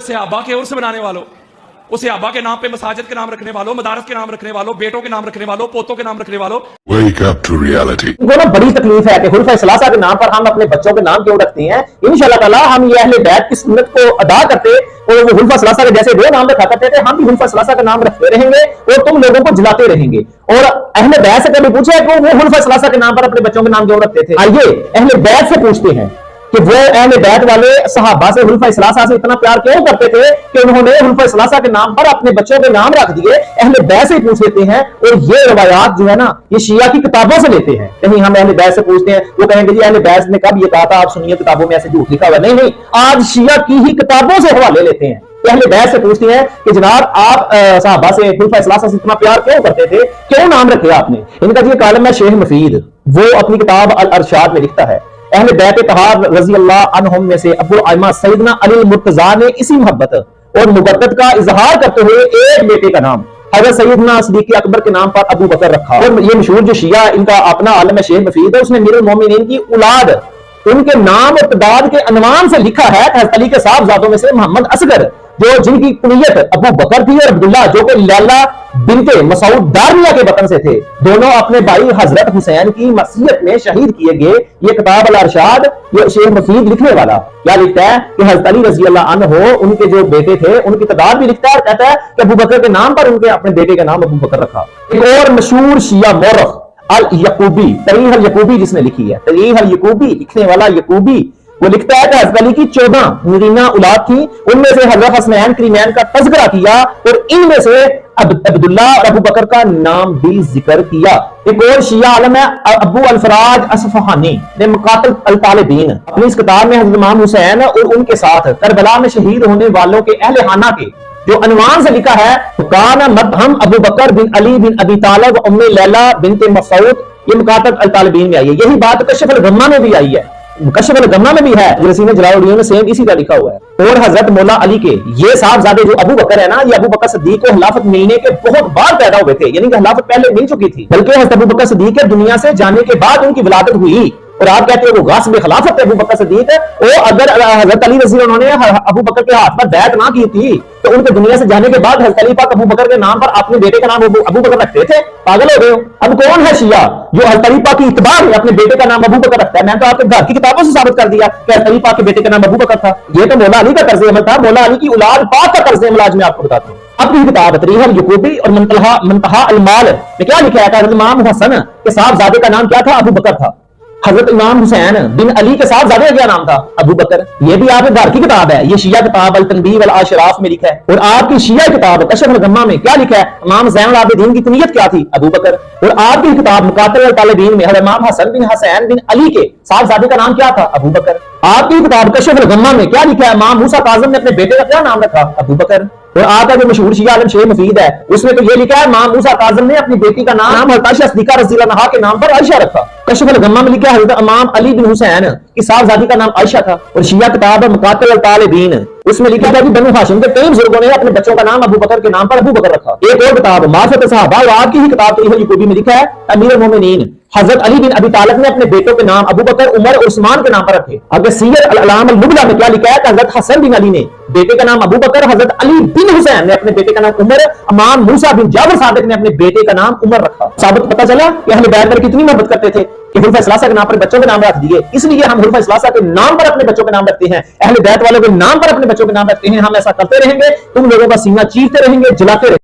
सहाबा के उर्स बनाने वालों, उस सहाबा के नाम पे मसाजिद के नाम रखने वालों, मदारस के नाम रखने वालों, बेटों के नाम रखने वालों, पोतों के नाम रखने वालों, Wake up to reality. इनको ना बड़ी तकलीफ है कि खुलफा सलासा के नाम पर हम अपने बच्चों के नाम क्यों रखते हैं। इंशाअल्लाह ताला हम ये अहले बैत की सुन्नत को अदा करते और वो खुलफा सलासा के जैसे वो नाम रखा करते थे, हम भी खुलफा सलासा का नाम रखते रहेंगे और तुम लोगों को जलाते रहेंगे। और अहले बैत से कभी पूछा है कि वो खुलफा सलासा के नाम पर अपने बच्चों के नाम क्यों रखते थे। आइए अहले बैत से पूछते हैं कि वो अहले बैत वाले सहाबा से खुलफा सलासा से इतना प्यार क्यों करते थे कि उन्होंने खुलफा सलासा के नाम पर अपने बच्चों के नाम रख दिए। अहले बैत से पूछ लेते हैं और ये रवायात जो है ना ये शिया की किताबों से लेते हैं। कहीं हम अहले बैत से पूछते हैं वो कहेंगे जी अहले बैत ने कब ये कहा था, आप सुनिए किताबों में ऐसे झूठ लिखा हुआ। नहीं, आज शिया की ही किताबों से हवाले लेते हैं। अहले बैत से पूछते हैं कि जनाब आप सहाबा से खुलफा सलासा से इतना प्यार क्यों करते थे, क्यों नाम रखे आपने। इनका ये कालम है शेख मफीद, वो अपनी किताब अल अरशाद में लिखता है अहले बैत तहार रजी अल्लाह अन्हुम में से अबुल आइमा सैयदना अली मुर्तजा ने इसी मोहब्बत और मुबद्दत का इजहार करते हुए एक बेटे का नाम हज़रत सैयदना सिद्दीक़ अकबर के नाम पर अबू बकर रखा। और ये मशहूर जो शिया इनका अपना आलम है शेख मफीद है, उसने अमीरुल मोमिनीन की औलाद उनके नाम और तदाद के अनवान से लिखा है हज़रत अली के साहबजादों में से मोहम्मद असगर जो जिनकी कुनियत अबू बकर थी और अब्दुल्ला जो कि लैला बिनते मसूद दारिया के वतन से थे, दोनों अपने भाई हजरत हुसैन की मसीहत में शहीद किए गए। ये किताब अल अरशाद ये शेख मफीद लिखने वाला क्या लिखता है कि हज़रत अली रज़ी अल्लाह अन्हु उनके जो बेटे थे उनकी तादाद भी लिखता है और कहता है कि अबू बकर के नाम पर उनके अपने बेटे का नाम अबू बकर रखा। एक और मशहूर शिया मौरख अल यकूबी तरीह अल यकूबी जिसने लिखी है, तरीह अल यकूबी लिखने वाला यकूबी, वो लिखता है कि हज़रत अली की 14 नरीना औलाद थी, उनमें से हज़रत हसनैन करीमैन का तज़किरा किया और इनमें से अब्दुल्ला और अबू बकर का नाम भी जिक्र किया। एक और शिया आलम है अबू अल फराज असफहानी ने मुकातिल अल तालिबीन अपनी इस किताब में हज़रत इमाम हुसैन और उनके साथ करबला में शहीद होने वालों के अहले खाना के जो अनवान से लिखा है काना मदहम अबू बकर बिन अली बिन अबी तालिब उम्मे लैला बिनते मसूद, ये मुकातिल अल तालिबीन में आई है। यही बात कश्फ अल गम्मा में भी आई है, कश्फ अल गम्मा में भी है, रसीन जलालुद्दीन में सेम इसी का लिखा हुआ है। और हजरत मौला अली के ये साहबजादे जो अबू बकर है ना, ये अबू बकर सिद्दीक को खिलाफत मिलने के बहुत बाद पैदा हुए थे, यानी कि खिलाफत पहले मिल चुकी थी, बल्कि हजरत अबू बकर सिद्दीक के दुनिया से जाने के बाद उनकी विलादत हुई। और आप कहते हो वो गासिब खिलाफत है अबू बकर सिद्दीक, वो अगर हजरत अली रज़ी उन्होंने अबू बकर के हाथ पर बैत ना की थी तो उनके दुनिया से जाने के बाद हजरत अली पाक अबू बकर के नाम पर अपने बेटे का नाम अबू बकर रखते थे। पागल हो गए हो। अब कौन है शिया जो हजरत अली पाक की इत्बार में अपने बेटे का नाम अबू बकर रखता है। मैंने तो आपके घर की किताबों से साबित कर दिया कि हजरत अली पाक के बेटे का नाम अबू बकर था। ये तो मौला अली का तर्ज अमल था, मौला अली की औलाद पाक का तर्ज अमल आज मैं आपको बताता हूँ। अपनी किताब तरीह अल यकूबी और मुंतहा अल माल में क्या लिखा है कि हजरत इमाम हसन के साहबजादे का नाम क्या था, अबू बकर था। हजरत इमाम हुसैन बिन अली के साहबजादे का क्या नाम था, अबू बकर। ये भी आपके घर की किताब है, ये शिया किताब अल तनबीह वल आशराफ में लिखा है। और आपकी शिया किताब कश्फ अल गम्मा में क्या लिखा है, इमाम ज़ैनुल आबिदीन की कुनियत क्या थी, अबू बकर। और आपकी किताब मुकातिल अल तालिबीन में हजरत इमाम हसन बिन हुसैन बिन अली के साहबजादे का नाम क्या था, अबू बकर। आपकी किताब कश्फ अल गम्मा में क्या लिखा है, इमाम मूसा काज़िम ने अपने बेटे का क्या नाम रखा, अबू बकर। और आपका जो मशहूर शिया आलम शेख मफीद है उसमें तो ये लिखा है इमाम मूसा काज़िम ने अपनी बेटी का नाम हज़रत आयशा सिद्दीक़ा रज़ी अल्लाह अन्हा के नाम पर आयशा रखा। कश्फ अल गम्मा में लिखा है हज़रत इमाम अली बिन हुसैन की साहबजादी का नाम आयशा था। और शिया किताब मुकातिल अल तालिबीन उसमें लिखा था कि बनु हाशिम के कई बुजुर्गों ने अपने बच्चों का नाम अबू बकर के नाम पर अबू बकर रखा। एक और किताब मारिफत सहाबा और आपकी ही किताब तरीह अल यकूबी में लिखा है अमीरुल मोमिनीन हजरत अली बिन अबी तालिब ने अपने बेटों के नाम अबू बकर, उमर और उस्मान के नाम पर रखे। अगर सीयर अल अलाम अल मुबला में क्या लिखा है कि हजरत हसन बिन अली ने बेटे का नाम अबू बकर, हजरत अली बिन हुसैन ने अपने बेटे का नाम उमर, इमाम मूसा बिन जाफर सादिक ने अपने बेटे का नाम उमर रखा। साबित पता चला कि अहले बैत पर कितनी मोहब्बत करते थे कि खुलफा सलासा के नाम पर बच्चों के नाम रख दिए। इसलिए हम खुलफा सलासा के नाम पर अपने बच्चों के नाम रखते हैं, अहले बैत वालों के नाम पर अपने बच्चों के नाम रखते हैं। हम ऐसा करते रहेंगे, तुम लोगों का सीना चीरते रहेंगे, जलाते रहेंगे।